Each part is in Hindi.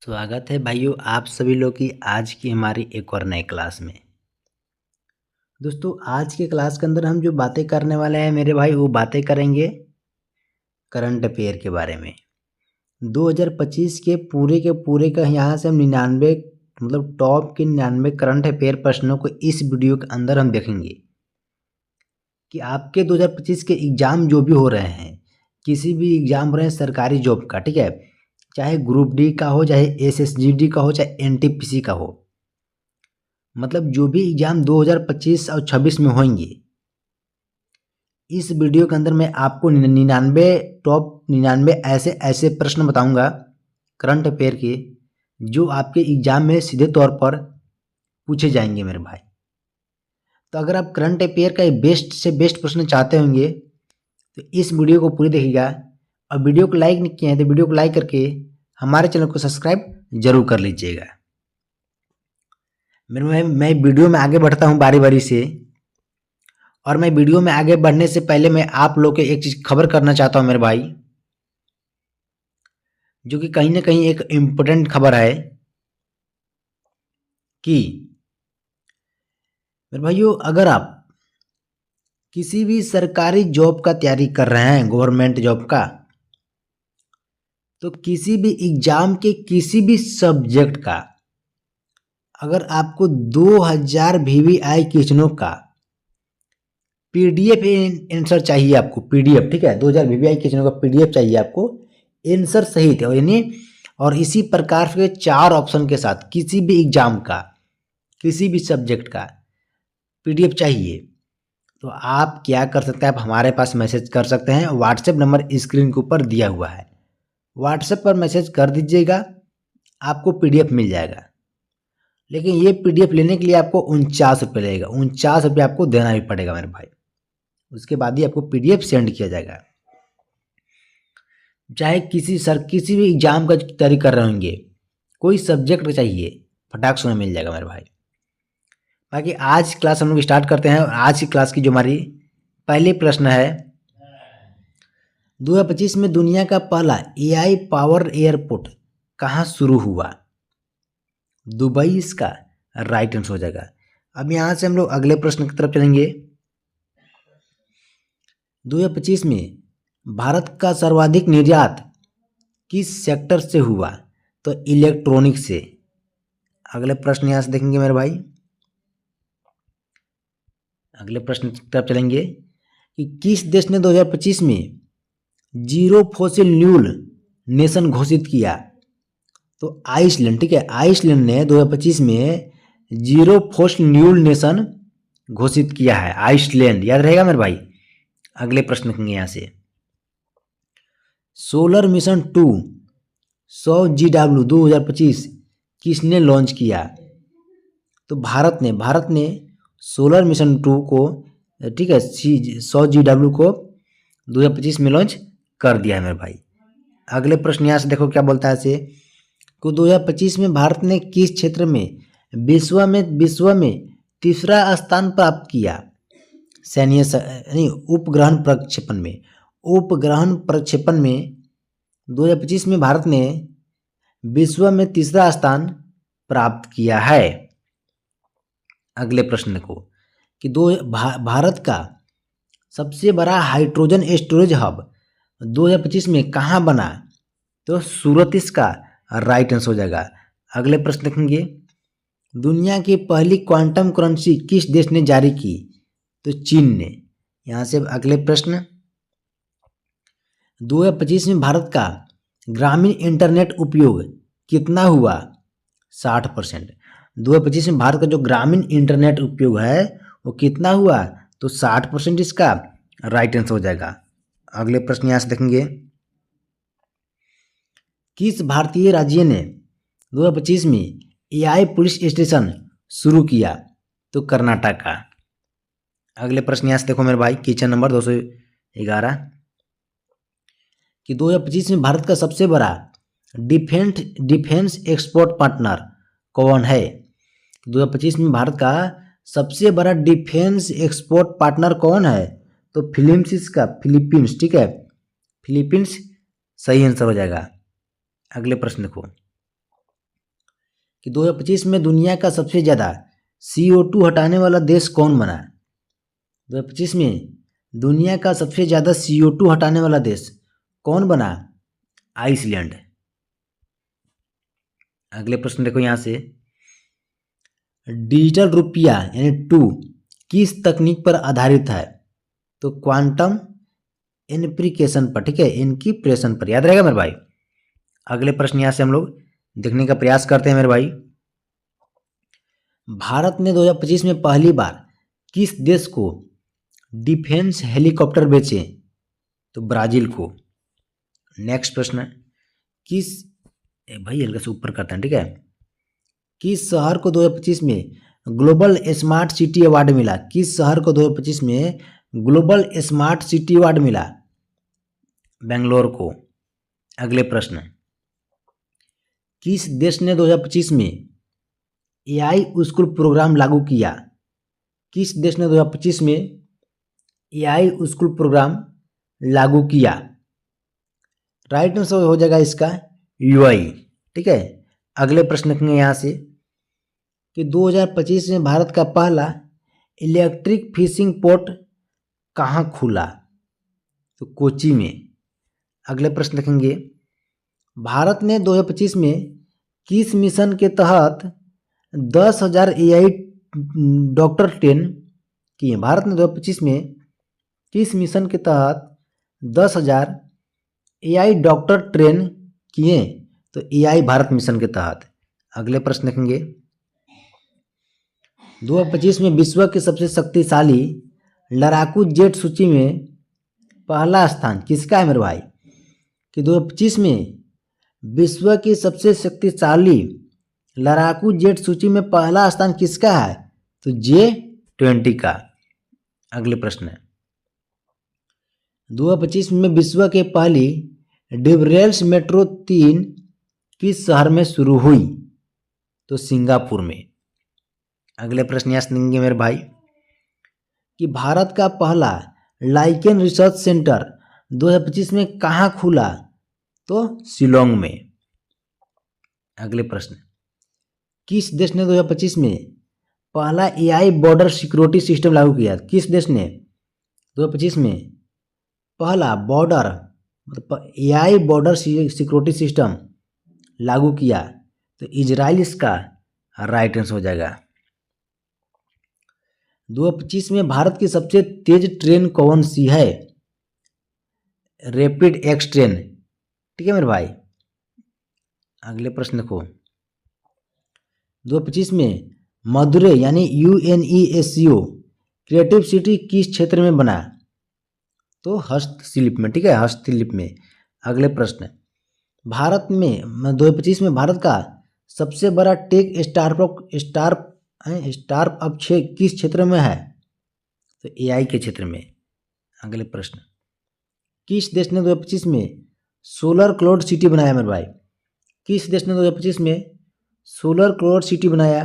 स्वागत है भाइयों आप सभी लोग की आज की हमारी एक और नई क्लास में। दोस्तों आज के क्लास के अंदर हम जो बातें करने वाले हैं मेरे भाई वो बातें करेंगे करंट अफेयर के बारे में। 2025 के पूरे का यहाँ से हम 99 मतलब टॉप के 99 करंट अफेयर प्रश्नों को इस वीडियो के अंदर हम देखेंगे कि आपके 2025 के एग्ज़ाम जो भी हो रहे हैं, किसी भी एग्ज़ाम हो रहे हैं सरकारी जॉब का, ठीक है, चाहे ग्रुप डी का हो, चाहे एसएसजीडी का हो, चाहे एनटीपीसी का हो, मतलब जो भी एग्ज़ाम 2025 और 26 में होंगे, इस वीडियो के अंदर मैं आपको 99 ऐसे ऐसे प्रश्न बताऊंगा करंट अफेयर के जो आपके एग्ज़ाम में सीधे तौर पर पूछे जाएंगे मेरे भाई। तो अगर आप करंट अफेयर का बेस्ट से बेस्ट प्रश्न चाहते होंगे तो इस वीडियो को पूरी देखिएगा, और वीडियो को लाइक नहीं किया है तो वीडियो को लाइक करके हमारे चैनल को सब्सक्राइब जरूर कर लीजिएगा। मैं वीडियो में आगे बढ़ता हूँ बारी बारी से, और मैं वीडियो में आगे बढ़ने से पहले मैं आप लोग को एक चीज़ खबर करना चाहता हूँ मेरे भाई, जो कि कहीं ना कहीं एक इम्पोर्टेंट खबर है कि मेरे भाइयों अगर आप किसी भी सरकारी जॉब का तैयारी कर रहे हैं, गवर्नमेंट जॉब का, तो किसी भी एग्जाम के किसी भी सब्जेक्ट का अगर आपको 2000 VVI क्वेश्चनों का पीडीएफ आंसर चाहिए, आपको पीडीएफ, ठीक है, 2000 VVI क्वेश्चनों का पीडीएफ चाहिए आपको आंसर सहित, यानी और इसी प्रकार के 4 ऑप्शन के साथ किसी भी एग्जाम का किसी भी सब्जेक्ट का पीडीएफ चाहिए, तो आप क्या कर सकते हैं, आप हमारे पास मैसेज कर सकते हैं। व्हाट्सएप नंबर स्क्रीन के ऊपर दिया हुआ है, व्हाट्सएप पर मैसेज कर दीजिएगा, आपको पीडीएफ मिल जाएगा। लेकिन ये पीडीएफ लेने के लिए आपको 49 रुपये लगेगा, 49 रुपये आपको देना भी पड़ेगा मेरे भाई, उसके बाद ही आपको पीडीएफ सेंड किया जाएगा। चाहे किसी भी एग्जाम का तैयारी कर रहे होंगे, कोई सब्जेक्ट चाहिए, फटाक से मिल जाएगा मेरे भाई। बाकी आज क्लास हम लोग स्टार्ट करते हैं, और आज की क्लास की जो हमारी पहली प्रश्न है, 2025 में दुनिया का पहला एआई पावर एयरपोर्ट कहाँ शुरू हुआ? दुबई इसका राइट आंसर हो जाएगा। अब यहाँ से हम लोग अगले प्रश्न की तरफ चलेंगे। 2025 में भारत का सर्वाधिक निर्यात किस सेक्टर से हुआ? तो इलेक्ट्रॉनिक से। अगले प्रश्न यहाँ से देखेंगे मेरे भाई, अगले प्रश्न की तरफ चलेंगे कि किस देश ने 2025 में जीरो फॉसिल न्यूल नेशन घोषित किया? तो आइसलैंड, ठीक है, आइसलैंड ने 2025 में जीरो फॉसिल न्यूल नेशन घोषित किया है, आइसलैंड, याद रहेगा मेरे भाई। अगले प्रश्न देखेंगे यहाँ से, सोलर मिशन 2 100 GW 2025 किसने लॉन्च किया? तो भारत ने सोलर मिशन 2 को, ठीक है, 100 GW को 2025 में लॉन्च कर दिया है मेरे भाई। अगले प्रश्न यहाँ से देखो क्या बोलता है इसे, को 2025 में भारत ने किस क्षेत्र में विश्व में तीसरा स्थान प्राप्त किया? सैन्य उपग्रहण प्रक्षेपण में 2025 में भारत ने विश्व में तीसरा स्थान प्राप्त किया है। अगले प्रश्न को कि भारत का सबसे बड़ा हाइड्रोजन स्टोरेज हब 2025 में कहाँ बना? तो सूरत इसका राइट आंसर हो जाएगा। अगले प्रश्न देखेंगे, दुनिया की पहली क्वांटम करेंसी किस देश ने जारी की? तो चीन ने। यहाँ से अगले प्रश्न, 2025 में भारत का ग्रामीण इंटरनेट उपयोग कितना हुआ? 60%। 2025 में भारत का जो ग्रामीण इंटरनेट उपयोग है वो कितना हुआ? तो 60% इसका राइट आंसर हो जाएगा। अगले प्रश्न यहाँ से देखेंगे, किस भारतीय राज्य ने 2025 में एआई पुलिस स्टेशन शुरू किया? तो कर्नाटक का। अगले प्रश्न यहाँ से देखो मेरे भाई, क्वेश्चन नंबर 211 कि 2025 में भारत का सबसे बड़ा डिफेंस एक्सपोर्ट पार्टनर कौन है? 2025 में भारत का सबसे बड़ा डिफेंस एक्सपोर्ट पार्टनर कौन है? तो फिलीपींस, ठीक है, फिलीपींस सही आंसर हो जाएगा। अगले प्रश्न को, कि 2025 में दुनिया का सबसे ज़्यादा CO2 हटाने वाला देश कौन बना? 2025 में दुनिया का सबसे ज़्यादा CO2 हटाने वाला देश कौन बना? आइसलैंड। अगले प्रश्न देखो यहाँ से, डिजिटल रुपया यानी टू किस तकनीक पर आधारित है? तो क्वांटम इनप्रिकेशन पर, ठीक है, इनक्रिप्टेशन पर। याद रहेगा मेरे भाई। अगले प्रश्न यहाँ से हम लोग देखने का प्रयास करते हैं मेरे भाई। भारत ने 2025 में पहली बार किस देश को डिफेंस हेलीकॉप्टर बेचे? तो ब्राजील को। नेक्स्ट प्रश्न, किस भाई हल्का से ऊपर करते हैं, ठीक है, किस शहर को 2025 में ग्लोबल स्मार्ट सिटी अवार्ड मिला? किस शहर को 2025 में ग्लोबल स्मार्ट सिटी अवार्ड मिला? बेंगलोर को। अगले प्रश्न, किस देश ने 2025 में AI स्कूल प्रोग्राम लागू किया? किस देश ने 2025 में AI स्कूल प्रोग्राम लागू किया? राइट आंसर हो जाएगा इसका UAE, ठीक है। अगले प्रश्न देखेंगे यहाँ से कि 2025 में भारत का पहला इलेक्ट्रिक फिशिंग पोर्ट कहाँ खुला? तो कोची में। अगले प्रश्न देखेंगे, भारत ने 2025 में किस मिशन के तहत 10,000 AI डॉक्टर ट्रेन किए? भारत ने 2025 में किस मिशन के तहत 10,000 AI डॉक्टर ट्रेन किए? तो AI भारत मिशन के तहत। अगले प्रश्न देखेंगे, 2025 में विश्व के सबसे शक्तिशाली लड़ाकू जेट सूची में पहला स्थान किसका है मेरे भाई? कि 2025 में विश्व की सबसे शक्तिशाली लड़ाकू जेट सूची में पहला स्थान किसका है? तो J-20 का। अगले प्रश्न, 2025 में विश्व के पहली डिब्रेल्स मेट्रो 3 किस शहर में शुरू हुई? तो सिंगापुर में। अगले प्रश्न यहाँ सुनेंगे मेरे भाई कि भारत का पहला लाइकेन रिसर्च सेंटर 2025 में कहाँ खुला? तो शिलोंग में। अगले प्रश्न, किस देश ने 2025 में पहला AI बॉर्डर सिक्योरिटी सिस्टम लागू किया? किस देश ने 2025 में पहला बॉर्डर मतलब AI बॉर्डर सिक्योरिटी सिस्टम लागू किया? तो इजराइल इसका राइट आंसर हो जाएगा। 2025 में भारत की सबसे तेज ट्रेन कौन सी है? रैपिड एक्स ट्रेन, ठीक है मेरे भाई। अगले प्रश्न देखो, 2025 में मदुरै यानी UNESCO क्रिएटिव सिटी किस क्षेत्र में बना? तो हस्तशिल्प में, ठीक है, हस्तशिल्प में। अगले प्रश्न, भारत में 2025 में भारत का सबसे बड़ा टेक स्टार्टअप किस क्षेत्र में है? तो AI के क्षेत्र में। अगले प्रश्न, किस देश ने 2025 में सोलर क्लाउड सिटी बनाया मेरे भाई? किस देश ने 2025 में सोलर क्लाउड सिटी बनाया?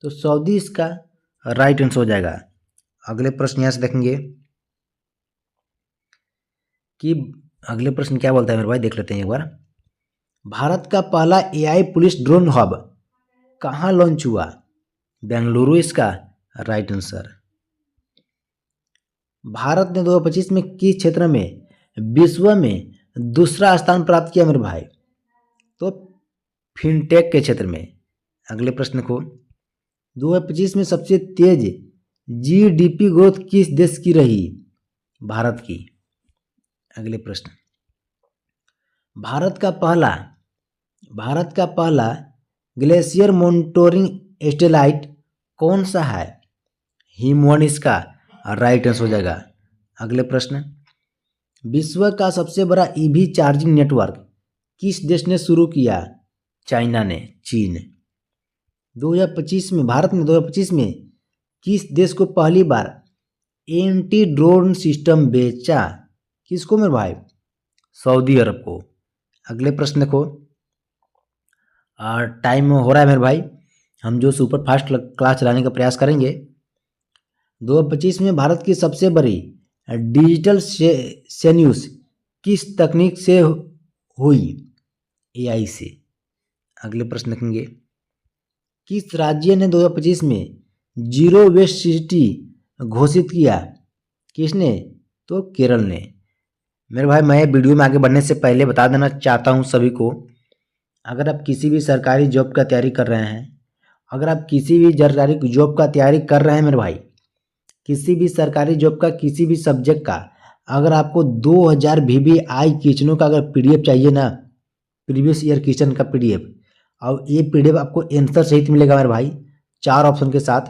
तो सऊदी इसका राइट आंसर हो जाएगा। अगले प्रश्न यहाँ से देखेंगे कि अगले प्रश्न क्या बोलता है मेरे भाई, देख लेते हैं एक बार। भारत का पहला AI पुलिस ड्रोन हब कहाँ लॉन्च हुआ? बेंगलुरु इसका राइट आंसर। भारत ने 2025 में किस क्षेत्र में विश्व में दूसरा स्थान प्राप्त किया मेरे भाई? तो फिनटेक के क्षेत्र में। अगले प्रश्न को, 2025 में सबसे तेज GDP ग्रोथ किस देश की रही? भारत की। अगले प्रश्न, भारत का पहला ग्लेशियर मॉनिटरिंग सैटेलाइट कौन सा है? HIM-1 इसका राइट आंसर हो जाएगा। अगले प्रश्न, विश्व का सबसे बड़ा EV चार्जिंग नेटवर्क किस देश ने शुरू किया? चाइना ने, चीन। 2025 में भारत ने 2025 में किस देश को पहली बार एंटी ड्रोन सिस्टम बेचा? किसको मेरे भाई? सऊदी अरब को। अगले प्रश्न देखो, टाइम हो रहा है मेरे भाई, हम जो सुपर फास्ट क्लास चलाने का प्रयास करेंगे। 2025 में भारत की सबसे बड़ी डिजिटल न्यूज़ किस तकनीक से हुई? AI से। अगले प्रश्न देखेंगे, किस राज्य ने 2025 में जीरो वेस्ट सिटी घोषित किया? किसने? तो केरल ने। मेरे भाई, मैं वीडियो में आगे बढ़ने से पहले बता देना चाहता हूँ सभी को, अगर आप किसी भी सरकारी जॉब का तैयारी कर रहे हैं, अगर आप किसी भी सरकारी जॉब का तैयारी कर रहे हैं मेरे भाई, किसी भी सरकारी जॉब का किसी भी सब्जेक्ट का, अगर आपको 2000 VBI क्वेश्चनों का अगर PDF चाहिए ना, प्रीवियस ईयर क्वेश्चन का PDF, और ये PDF आपको आंसर सहित मिलेगा मेरे भाई 4 ऑप्शन के साथ,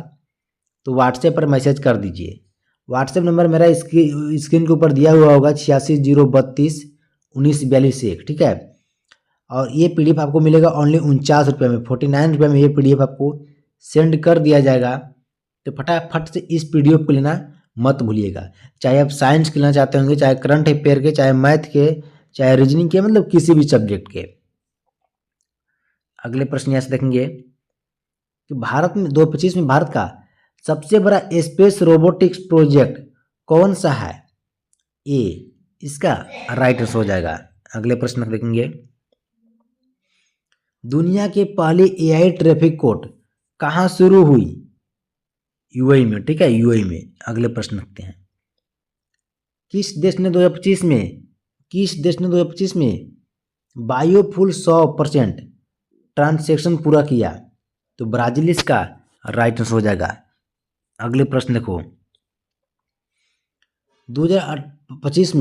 तो व्हाट्सएप पर मैसेज कर दीजिए। व्हाट्सएप नंबर मेरा स्क्रीन के ऊपर दिया हुआ होगा 8603294241, ठीक है। और ये PDF आपको मिलेगा ओनली 49 रुपये में, 49 रुपये में ये PDF आपको सेंड कर दिया जाएगा। तो फटाफट से इस PDF को लेना मत भूलिएगा, चाहे आप साइंस के लेना चाहते होंगे, चाहे करंट अफेयर के, चाहे मैथ के, चाहे रीजनिंग के, मतलब किसी भी सब्जेक्ट के। अगले प्रश्न यहाँ से देखेंगे कि भारत में 2025 में भारत का सबसे बड़ा स्पेस रोबोटिक्स प्रोजेक्ट कौन सा है? ए इसका राइट आंसर हो जाएगा। अगले प्रश्न देखेंगे, दुनिया की पहली AI ट्रैफिक कोर्ट कहाँ शुरू हुई? UAE में, ठीक है, UAE में। अगले प्रश्न रखते हैं, किस देश ने 2025 में बायोफ्यूल 100% ट्रांसैक्शन पूरा किया? तो ब्राजील इसका राइट आंसर हो जाएगा। अगले प्रश्न देखो, 2025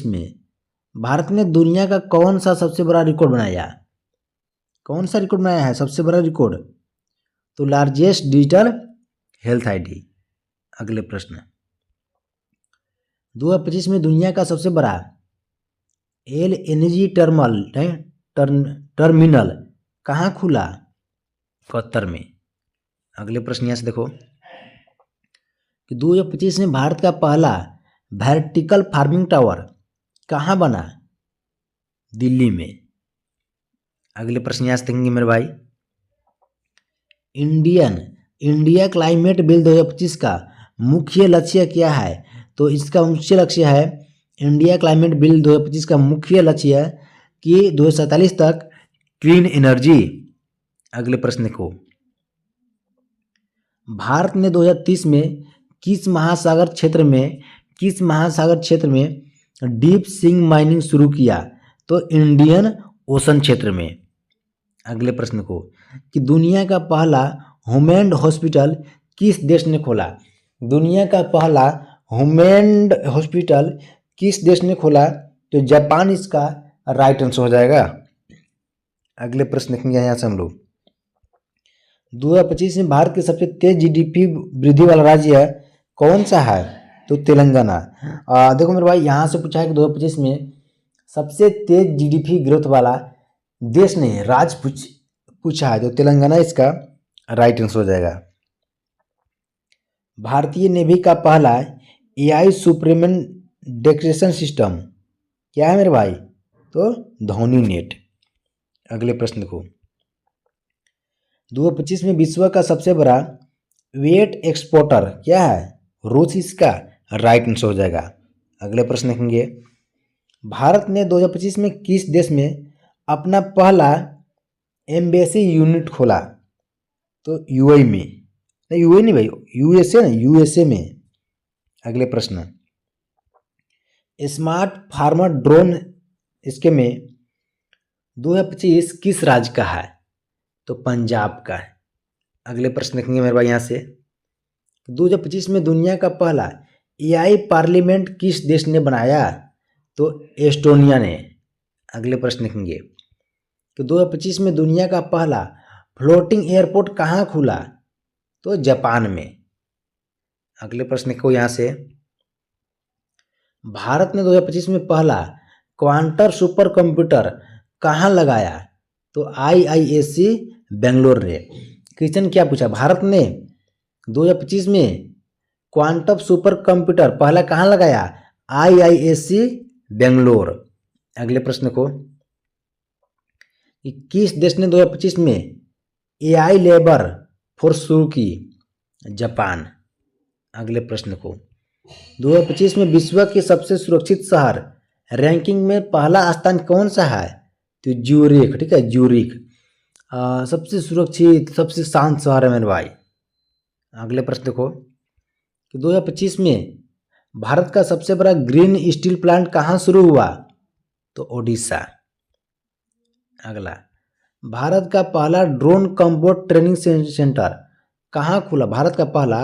में भारत ने दुनिया का कौन सा सबसे बड़ा रिकॉर्ड बनाया? कौन सा रिकॉर्ड बनाया है सबसे बड़ा रिकॉर्ड? तो लार्जेस्ट डिजिटल हेल्थ ID। अगले प्रश्न, 2025 में दुनिया का सबसे बड़ा LNG टर्मिनल कहाँ खुला? कतर में। अगले प्रश्न यहाँ से देखो कि 2025 में भारत का पहला वर्टिकल फार्मिंग टावर कहाँ बना? दिल्ली में। अगले प्रश्न यहाँ से देखेंगे मेरे भाई, इंडिया क्लाइमेट बिल 2025 का मुख्य लक्ष्य क्या है? तो इसका मुख्य लक्ष्य है, इंडिया क्लाइमेट बिल 2025 का मुख्य लक्ष्य है कि 2047 तक क्लीन एनर्जी। अगले प्रश्न देखो, भारत ने 2030 में किस महासागर क्षेत्र में डीप सी माइनिंग शुरू किया? तो इंडियन ओशन क्षेत्र में। अगले प्रश्न को, कि दुनिया का पहला ह्यूमन हॉस्पिटल किस देश ने खोला? दुनिया का पहला ह्यूमन हॉस्पिटल किस देश ने खोला? तो जापान इसका राइट आंसर हो जाएगा। अगले प्रश्न देखेंगे यहाँ से हम लोग, 2025 में भारत के सबसे तेज GDP वृद्धि वाला राज्य कौन सा है? तो तेलंगाना। देखो मेरे भाई, यहाँ से पूछा है कि 2025 में सबसे तेज GDP ग्रोथ वाला देश ने राज्य पूछा है, तो तेलंगाना इसका राइट आंसर हो जाएगा। भारतीय नेवी का पहला AI सुपरमैन डिटेक्शन सिस्टम क्या है मेरे भाई? तो धोनी नेट। अगले प्रश्न देखो, 2025 में विश्व का सबसे बड़ा वेट एक्सपोर्टर क्या है? रूस इसका राइट आंसर हो जाएगा। अगले प्रश्न देखेंगे, भारत ने 2025 में किस देश में अपना पहला एम्बेसी यूनिट खोला? तो UAE में, नहीं UAE नहीं भाई, USA में। अगले प्रश्न, स्मार्ट फार्मर ड्रोन इसके में 2025 किस राज्य का है? तो पंजाब का है। अगले प्रश्न देखेंगे मेरे भाई, यहाँ से 2025 में दुनिया का पहला AI पार्लियामेंट किस देश ने बनाया? तो एस्टोनिया ने। अगले प्रश्न देखेंगे कि 2025 में दुनिया का पहला फ्लोटिंग एयरपोर्ट कहाँ खुला? तो जापान में। अगले प्रश्न को यहाँ से, भारत ने 2025 में पहला क्वांटम सुपर कंप्यूटर कहाँ लगाया? तो IISc बेंगलोर ने। क्वेश्चन क्या पूछा, भारत ने 2025 में क्वांटम सुपर कंप्यूटर पहला कहाँ लगाया? IISc बेंगलोर। अगले प्रश्न को, किस देश ने 2025 में AI लेबर फोर्स शुरू की? जापान। अगले प्रश्न को, 2025 में विश्व के सबसे सुरक्षित शहर रैंकिंग में पहला स्थान कौन सा है? तो ज्यूरिख, ठीक है, ज्यूरिख। सबसे सुरक्षित सबसे शांत शहर है मेरे भाई? अगले प्रश्न देखो कि 2025 में भारत का सबसे बड़ा ग्रीन स्टील प्लांट कहाँ शुरू हुआ? तो ओडिशा। अगला, भारत का पहला ड्रोन कॉम्बैट ट्रेनिंग सेंटर कहाँ खुला? भारत का पहला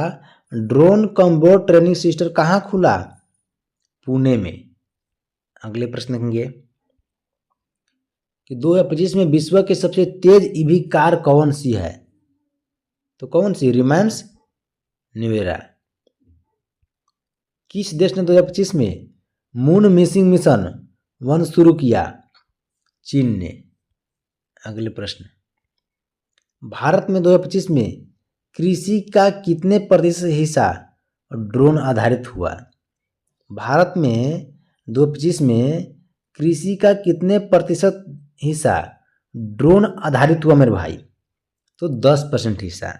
ड्रोन कॉम्बैट ट्रेनिंग सेंटर कहाँ खुला? पुणे में। अगले प्रश्न देखेंगे कि 2025 में विश्व की सबसे तेज ईवी कार कौन सी है? तो कौन सी? रिमांस निवेरा। किस देश ने 2025 में मून मिसिंग मिशन 1 शुरू किया? चीन ने। अगले प्रश्न, भारत में 2025 में कृषि का कितने प्रतिशत हिस्सा ड्रोन आधारित हुआ? भारत में 2025 में कृषि का कितने प्रतिशत हिस्सा ड्रोन आधारित हुआ मेरे भाई? तो 10% हिस्सा।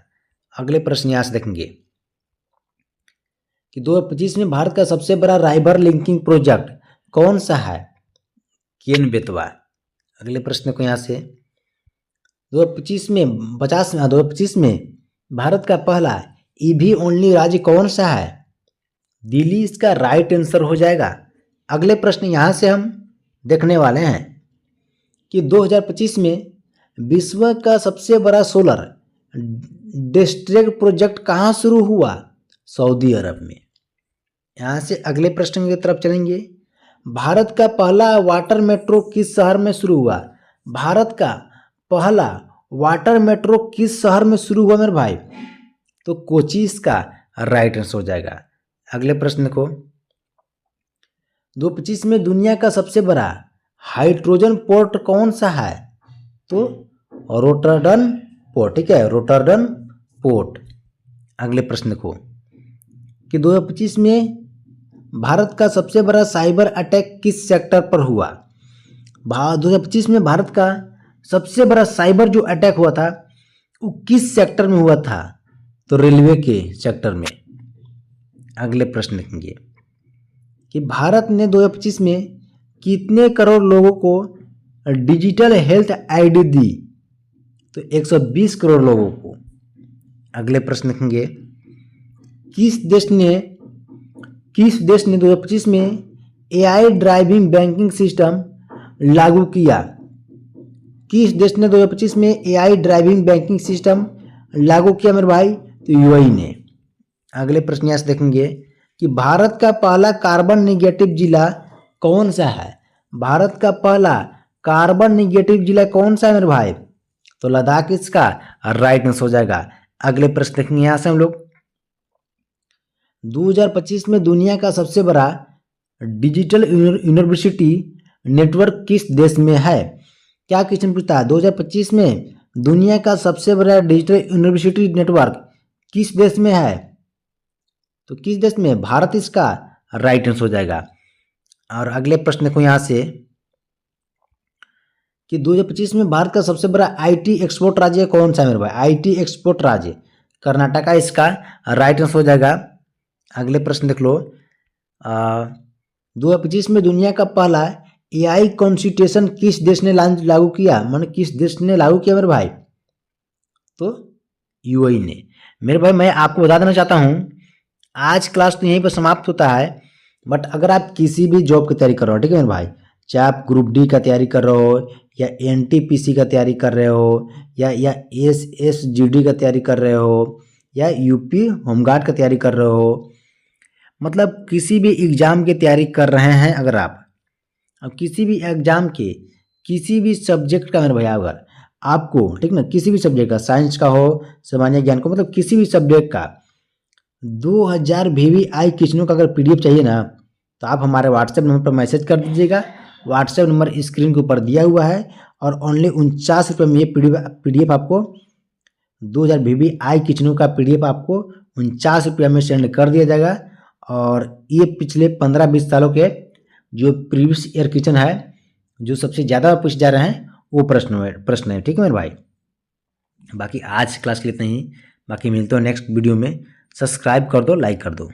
अगले प्रश्न यहाँ से देखेंगे कि 2025 में भारत का सबसे बड़ा राइवर लिंकिंग प्रोजेक्ट कौन सा है? केन बेतवा। अगले प्रश्न को यहाँ से 2025 में भारत का पहला ईवी ओनली राज्य कौन सा है? दिल्ली इसका राइट आंसर हो जाएगा। अगले प्रश्न यहाँ से हम देखने वाले हैं कि 2025 में विश्व का सबसे बड़ा सोलर डिस्ट्रिक्ट प्रोजेक्ट कहाँ शुरू हुआ? सऊदी अरब में। यहाँ से अगले प्रश्न की तरफ चलेंगे। भारत का पहला वाटर मेट्रो किस शहर में शुरू हुआ? भारत का पहला वाटर मेट्रो किस शहर में शुरू हुआ मेरे भाई? तो कोची इसका राइट आंसर हो जाएगा। अगले प्रश्न को 2025 में दुनिया का सबसे बड़ा हाइड्रोजन पोर्ट कौन सा है? तो रोटरडम पोर्ट। ठीक है, रोटरडम पोर्ट। अगले प्रश्न को कि 2025 में भारत का सबसे बड़ा साइबर अटैक किस सेक्टर पर हुआ? 2025 में भारत का सबसे बड़ा साइबर जो अटैक हुआ था वो किस सेक्टर में हुआ था? तो रेलवे के सेक्टर में। अगले प्रश्न देखेंगे कि भारत ने 2025 में कितने करोड़ लोगों को डिजिटल हेल्थ आईडी दी? तो 120 करोड़ लोगों को। अगले प्रश्न देखेंगे किस देश ने 2025 में एआई ड्राइविंग बैंकिंग सिस्टम लागू किया? किस देश ने 2025 में एआई ड्राइविंग बैंकिंग सिस्टम लागू किया मेरे भाई? तो यूएई ने। अगले प्रश्न यहाँ से देखेंगे कि भारत का पहला कार्बन निगेटिव जिला कौन सा है? भारत का पहला कार्बन निगेटिव जिला कौन सा है मेरे भाई? तो लद्दाख इसका राइट आंसर हो जाएगा। अगले प्रश्न देखेंगे यहाँ से हम लोग 2025 में दुनिया का सबसे बड़ा डिजिटल यूनिवर्सिटी नेटवर्क किस देश में है? क्या क्वेश्चन पूछता है? 2025 में दुनिया का सबसे बड़ा डिजिटल यूनिवर्सिटी नेटवर्क किस देश में है? तो किस देश में? भारत इसका राइट आंसर हो जाएगा। और अगले प्रश्न देखो यहाँ से कि 2025 में भारत का सबसे बड़ा आईटी एक्सपोर्ट राज्य कौन सा है मेरे भाई? आईटी एक्सपोर्ट राज्य कर्नाटका इसका राइट आंसर हो जाएगा। अगले प्रश्न देख लो 2025 में दुनिया का पहला एआई कॉन्स्टिट्यूशन किस देश ने लागू किया? माने किस देश ने लागू किया मेरे भाई? तो यूएई ने। मेरे भाई मैं आपको बता देना चाहता हूँ आज क्लास तो यहीं पर समाप्त होता है, बट अगर आप किसी भी जॉब की तैयारी कर रहे हो, ठीक है मेरे भाई, चाहे आप ग्रुप डी का तैयारी कर रहे हो या एनटीपीसी का तैयारी कर रहे हो या एसएसजीडी का तैयारी कर रहे हो या यूपी होमगार्ड का तैयारी कर रहे हो, मतलब किसी भी एग्ज़ाम की तैयारी कर रहे हैं अगर आप, अब किसी भी एग्ज़ाम के किसी भी सब्जेक्ट का मेरे भैया अगर आपको, ठीक ना, किसी भी सब्जेक्ट का, साइंस का हो, सामान्य ज्ञान का, मतलब किसी भी सब्जेक्ट का 2000 VVI क्वेश्चनों का अगर पीडीएफ चाहिए ना तो आप हमारे व्हाट्सएप नंबर पर मैसेज कर दीजिएगा। व्हाट्सएप नंबर स्क्रीन के ऊपर दिया हुआ है और ओनली 49 रुपये में ये पीडीएफ आपको 2000 VVI क्वेश्चनों का पीडीएफ आपको 49 रुपये में सेंड कर दिया जाएगा। और ये पिछले 15-20 सालों के जो प्रीवियस ईयर क्वेश्चन है जो सबसे ज़्यादा पूछे जा रहे हैं वो प्रश्न है, ठीक है मेरे भाई। बाकी आज क्लास के लिए इतना ही, बाकी मिलते हो नेक्स्ट वीडियो में। सब्सक्राइब कर दो, लाइक कर दो।